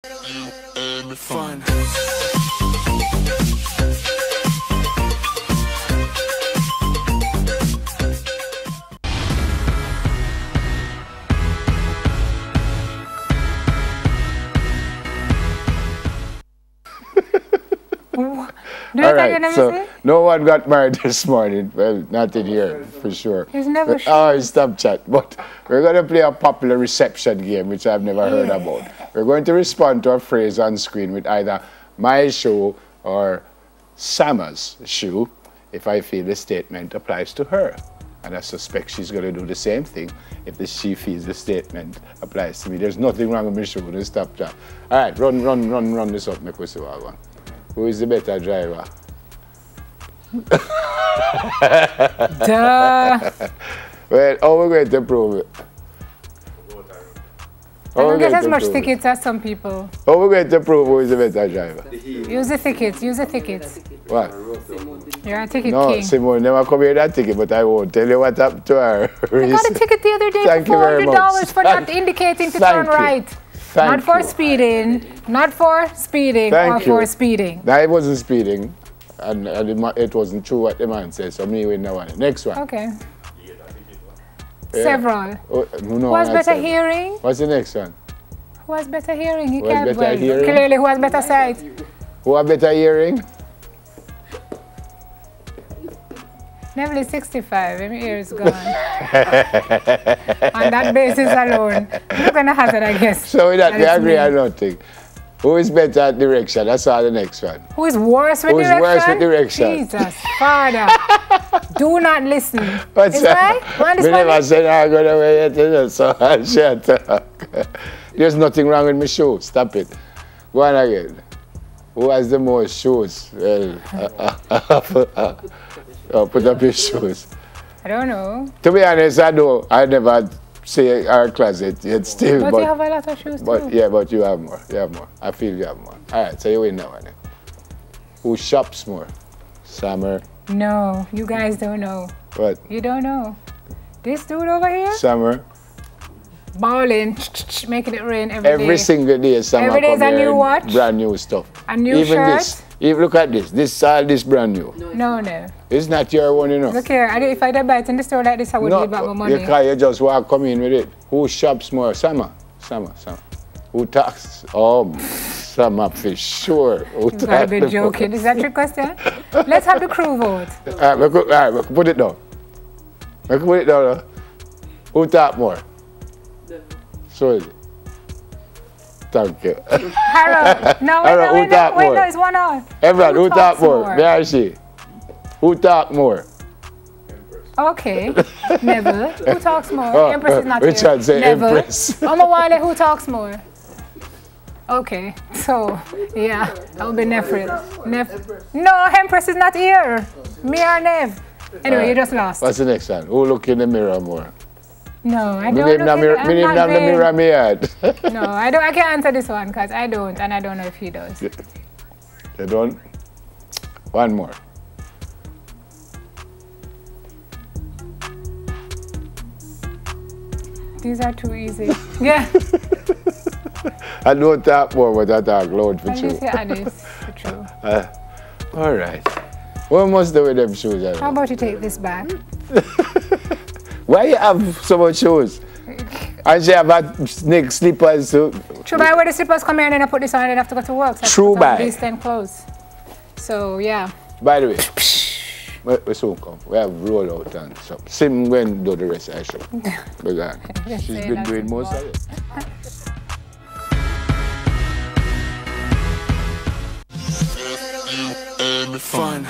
Fun. All right, so no one got married this morning. Well, not in here, for sure. He's never Oh, stop chat. But we're going to play a popular reception game, which I've never heard about. We're going to respond to a phrase on screen with either my shoe or Sama's shoe, if I feel the statement applies to her. And I suspect she's going to do the same thing if she feels the statement applies to me. There's nothing wrong with my shoe. Just stop chat. All right, run this up. Make us see what I want. Who is the better driver? Duh. Well, how are we going to prove it? I don't get as much tickets as some people. How are we going to prove who is the better driver? Use the tickets, use the tickets. What? You're a ticket no, king. Simone never come here that ticket, but I won't tell you what happened to her. I got a ticket the other day Thank for $400 for not indicating to turn right. Not for speeding, not for speeding or for speeding. No, it wasn't speeding, and it wasn't true what the man says, so me win that one. Next one. Okay. Yeah. Several. Oh, no, who has better hearing? What's the next one? Who has better hearing? He who has better hearing? Clearly, who has better sight? Who has better hearing? Neville is 65, my ear is gone. On that basis alone, I'm not going to hazard, I guess. So with that, we agree on nothing. Who is better at direction? That's all the next one. Who is worse with direction? Who is worse with direction? Jesus, Father. Do not listen. What's is that? Right? I never said I'm going to wait, so I'll shut up. There's nothing wrong with my shoes. Stop it. Go on again. Who has the most shoes? Well, put up your shoes. I don't know. To be honest, I never say our closet yet still. But you have a lot of shoes too. Yeah, but you have more. You have more. I feel you have more. All right, so you win that one. Who shops more? Summer? No, you guys don't know. What? You don't know. This dude over here? Summer? Balling, making it rain every day. Every single day, Summer every day is a new watch. Brand new stuff. A new Even shirt. This. Even look at this. This brand new. No. It's not your one, you know. Look here, if I buy it in the store like this, I would give back my money. You just want to come in with it. Who shops more? Summer. Who talks? Oh, Summer for sure. You've got to be joking. Is that your question? Let's have the crew vote. All right, we put it down. Who talk more? So is it. Thank you. Harold. No, wait, no, it's one on. Everyone, who talk more? Where is she? Who talk more? Okay. Neville. Who talks more? Empress is not here. Richard say Neville. Empress. Omawale, who talks more? Okay. So, yeah, that would be Nefrit. No, Empress is not here. Me or Nev. Anyway, you just lost. What's the next one? Who look in the mirror more? No, I don't look in the mirror. No, I can't answer this one because I don't, and I don't know if he does. You don't? One more. These are too easy. Yeah. I don't talk more, but I talk loud for true. For true. All right. What must do with them shoes? How about you take this back? Why you have so much shoes? And she have a snake slippers too. True, but I wear the slippers, come here, and then I put this on, and then I have to go to work. So true, by these 10 clothes. So, yeah. By the way, we soon come. We have roll out and stuff. Sim when do the rest of the show. Because she's been doing most of it. Fun.